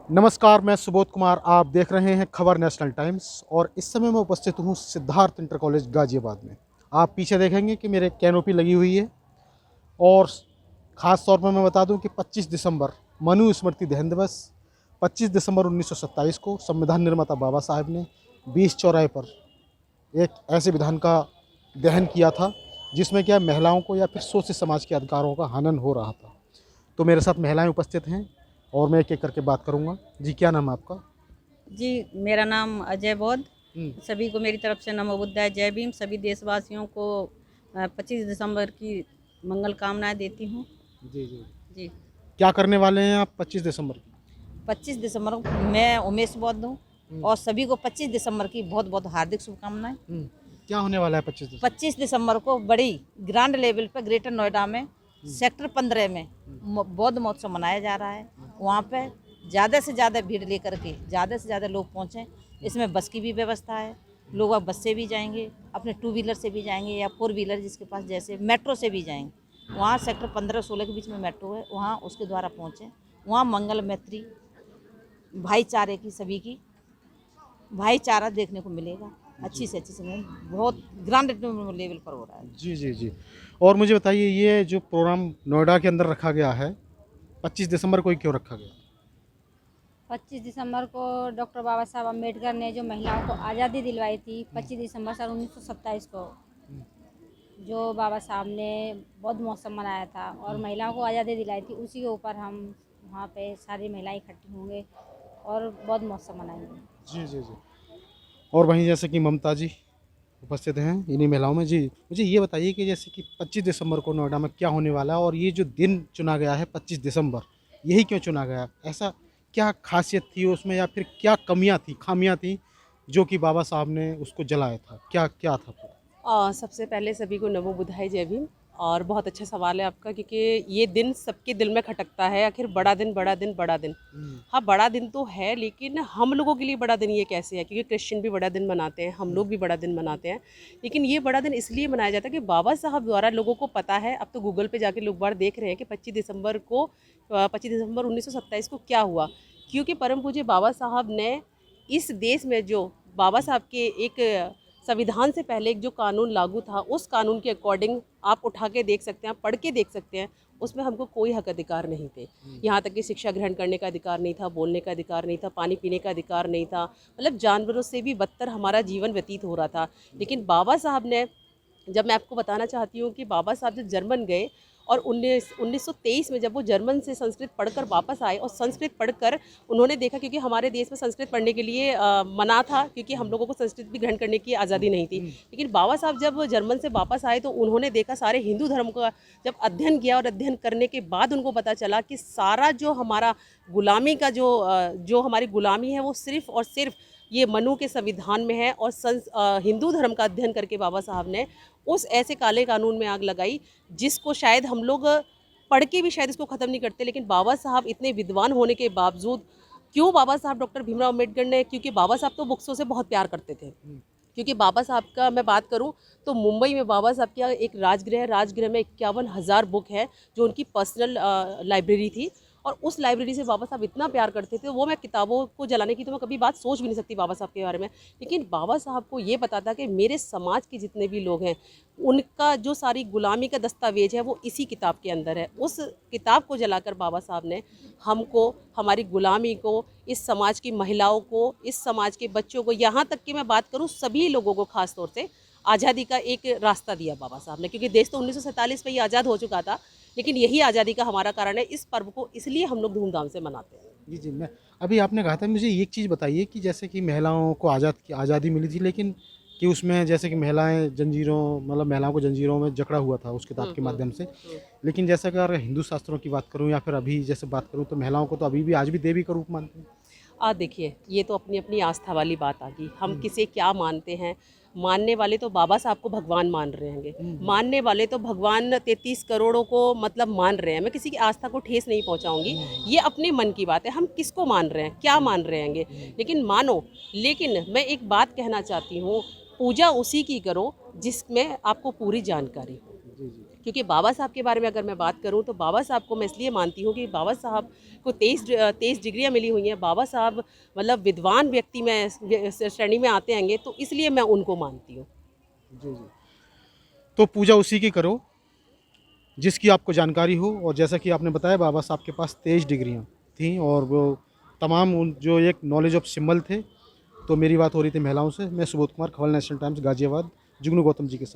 नमस्कार, मैं सुबोध कुमार। आप देख रहे हैं खबर नेशनल टाइम्स और इस समय मैं उपस्थित हूँ सिद्धार्थ इंटर कॉलेज गाज़ियाबाद में। आप पीछे देखेंगे कि मेरे कैनोपी लगी हुई है और ख़ास तौर पर मैं बता दूं कि 25 दिसंबर मनुस्मृति दहन दिवस 25 दिसंबर 1927 को संविधान निर्माता बाबा साहब ने 20 चौराहे पर एक ऐसे विधान का दहन किया था जिसमें क्या महिलाओं को या फिर शोषित समाज के अधिकारों का हनन हो रहा था। तो मेरे साथ महिलाएं उपस्थित हैं और मैं एक-एक करके बात करूँगा। जी, क्या नाम है आपका? जी, मेरा नाम अजय बौद्ध। हुँ। सभी को मेरी तरफ से नमो बुद्धाय, जय भीम। सभी देशवासियों को 25 दिसंबर की मंगल कामनाएँ देती हूँ। जी, जी। जी, क्या करने वाले हैं आप 25 दिसंबर को? 25 दिसंबर को मैं उमेश बौद्ध हूँ हुँ, और सभी को 25 दिसंबर की बहुत-बहुत हार्दिक शुभकामनाएँ। हुँ। क्या होने वाला है 25 दिसंबर? 25 दिसंबर को बड़ी ग्रांड लेवल पे ग्रेटर नोएडा में हुँ, सेक्टर 15 में हुँ, बौद्ध महोत्सव मनाया जा रहा है। हुँ, वहाँ पे ज़्यादा से ज़्यादा भीड़ लेकर के ज़्यादा से ज़्यादा लोग पहुँचें। इसमें बस की भी व्यवस्था है। लोग अब बस से भी जाएंगे, अपने टू व्हीलर से भी जाएंगे या फोर व्हीलर जिसके पास, जैसे मेट्रो से भी जाएंगे। वहाँ सेक्टर 15-16 के बीच में मेट्रो है, वहाँ उसके द्वारा पहुँचें। वहाँ मंगल मैत्री भाईचारे की, सभी की भाईचारा देखने को मिलेगा। जी। अच्छी से अच्छी समय बहुत ग्रांड लेवल पर हो रहा है। जी, जी, जी। और मुझे बताइए ये जो प्रोग्राम नोएडा के अंदर रखा गया है, 25 दिसंबर को ही क्यों रखा गया? 25 दिसंबर को डॉक्टर बाबा साहब अम्बेडकर ने जो महिलाओं को आज़ादी दिलवाई थी, हुँ, 25 दिसंबर सन 1927 को, हुँ, जो बाबा साहब ने बौद्ध महोत्सव मनाया था और हुँ। महिलाओं को आज़ादी दिलाई थी, उसी के ऊपर हम वहाँ पे सारी महिलाएं इकट्ठी होंगे और बौद्ध महोत्सव मनाएंगे। जी, जी, जी। और वहीं जैसे कि ममता जी उपस्थित हैं इन्हीं महिलाओं में। जी, मुझे ये बताइए कि जैसे कि 25 दिसंबर को नोएडा में क्या होने वाला है और ये जो दिन चुना गया है 25 दिसंबर, यही क्यों चुना गया? ऐसा क्या ख़ासियत थी उसमें या फिर क्या कमियाँ थी, खामियाँ थी जो कि बाबा साहब ने उसको जलाया था? क्या क्या था पूरा? सबसे पहले सभी को नमो बुद्धाय जय भीम। और बहुत अच्छा सवाल है आपका, क्योंकि ये दिन सबके दिल में खटकता है। आखिर बड़ा दिन, बड़ा दिन, बड़ा दिन। हुँ, हाँ, बड़ा दिन तो है, लेकिन हम लोगों के लिए बड़ा दिन ये कैसे है? क्योंकि क्रिश्चियन भी बड़ा दिन मनाते हैं, हम हुँ, लोग भी बड़ा दिन मनाते हैं। लेकिन ये बड़ा दिन इसलिए मनाया जाता है कि बाबा साहब द्वारा, लोगों को पता है, अब तो गूगल पे जाके लोग बार देख रहे हैं कि 25 दिसंबर 1927 को क्या हुआ। क्योंकि परम पूज्य बाबा साहब ने इस देश में जो बाबा साहब के एक संविधान से पहले एक जो कानून लागू था, उस कानून के अकॉर्डिंग आप उठा के देख सकते हैं, आप पढ़ के देख सकते हैं, उसमें हमको कोई हक अधिकार नहीं थे। हुँ, यहाँ तक कि शिक्षा ग्रहण करने का अधिकार नहीं था, बोलने का अधिकार नहीं था, पानी पीने का अधिकार नहीं था। मतलब जानवरों से भी बदतर हमारा जीवन व्यतीत हो रहा था। लेकिन बाबा साहब ने, जब मैं आपको बताना चाहती हूँ कि बाबा साहब जब जर्मन गए और 1923 में जब वो जर्मन से संस्कृत पढ़कर वापस आए और संस्कृत पढ़कर उन्होंने देखा, क्योंकि हमारे देश में संस्कृत पढ़ने के लिए मना था, क्योंकि हम लोगों को संस्कृत भी ग्रहण करने की आज़ादी नहीं थी। हुँ, लेकिन बाबा साहब जब जर्मन से वापस आए तो उन्होंने देखा, सारे हिंदू धर्म का जब अध्ययन किया, और अध्ययन करने के बाद उनको पता चला कि सारा जो हमारा गुलामी का जो हमारी गुलामी है, वो सिर्फ़ और सिर्फ ये मनु के संविधान में है। और हिंदू धर्म का अध्ययन करके बाबा साहब ने उस ऐसे काले कानून में आग लगाई, जिसको शायद हम लोग पढ़ के भी शायद इसको ख़त्म नहीं करते। लेकिन बाबा साहब इतने विद्वान होने के बावजूद, क्यों बाबा साहब डॉक्टर भीमराव अम्बेडकर ने, क्योंकि बाबा साहब तो बुक्सों से बहुत प्यार करते थे। हुँ, क्योंकि बाबा साहब का मैं बात करूं तो मुंबई में बाबा साहब का एक राजगृह है, राजगृह में 51,000 बुक है, जो उनकी पर्सनल लाइब्रेरी थी। और उस लाइब्रेरी से बाबा साहब इतना प्यार करते थे, वो मैं किताबों को जलाने की तो मैं कभी बात सोच भी नहीं सकती बाबा साहब के बारे में। लेकिन बाबा साहब को ये पता था कि मेरे समाज के जितने भी लोग हैं, उनका जो सारी गुलामी का दस्तावेज है वो इसी किताब के अंदर है। उस किताब को जलाकर बाबा साहब ने हमको, हमारी गुलामी को, इस समाज की महिलाओं को, इस समाज के बच्चों को, यहाँ तक कि मैं बात करूँ सभी लोगों को, ख़ास तौर से आज़ादी का एक रास्ता दिया बाबा साहब ने। क्योंकि देश तो 1947 में ही आज़ाद हो चुका था, लेकिन यही आज़ादी का हमारा कारण है। इस पर्व को इसलिए हम लोग धूमधाम से मनाते हैं। जी, जी। मैं अभी आपने कहा था मुझे एक चीज़ बताइए कि जैसे कि महिलाओं को आज़ादी मिली थी लेकिन कि उसमें जैसे कि महिलाएँ जंजीरों मतलब महिलाओं को जंजीरों में जकड़ा हुआ था उस किताब के माध्यम से। हुँ। लेकिन जैसे अगर हिंदू शास्त्रों की बात करूँ या फिर अभी जैसे बात करूँ तो महिलाओं को तो अभी भी आज भी देवी का रूप मानते हैं। देखिए, ये तो अपनी अपनी आस्था वाली बात आ गई, हम हुँ, किसे क्या मानते हैं। मानने वाले तो बाबा साहब को भगवान मान रहे होंगे, हुँ, हुँ, मानने वाले तो भगवान 33 करोड़ों को मतलब मान रहे हैं। मैं किसी की आस्था को ठेस नहीं पहुंचाऊंगी, हुँ, हुँ, ये अपने मन की बात है, हम किसको मान रहे हैं, क्या हुँ, मान रहे हैंगे। हुँ, लेकिन मानो। लेकिन मैं एक बात कहना चाहती हूँ, पूजा उसी की करो जिसमें आपको पूरी जानकारी हो। जी, जी। क्योंकि बाबा साहब के बारे में अगर मैं बात करूं तो बाबा साहब को मैं इसलिए मानती हूं कि बाबा साहब को 23 डिग्रियां मिली हुई हैं। बाबा साहब मतलब विद्वान व्यक्ति में श्रेणी में आते होंगे, तो इसलिए मैं उनको मानती हूँ। जी जी। तो पूजा उसी की करो जिसकी आपको जानकारी हो, और जैसा कि आपने बताया बाबा साहब के पास 23 डिग्रियाँ थीं और वो तमाम उन जो एक नॉलेज ऑफ सिंबल थे। तो मेरी बात हो रही थी महिलाओं से। मैं सुबोध कुमार, खबर नेशनल टाइम्स गाजियाबाद, जुगनू गौतम जी के साथ।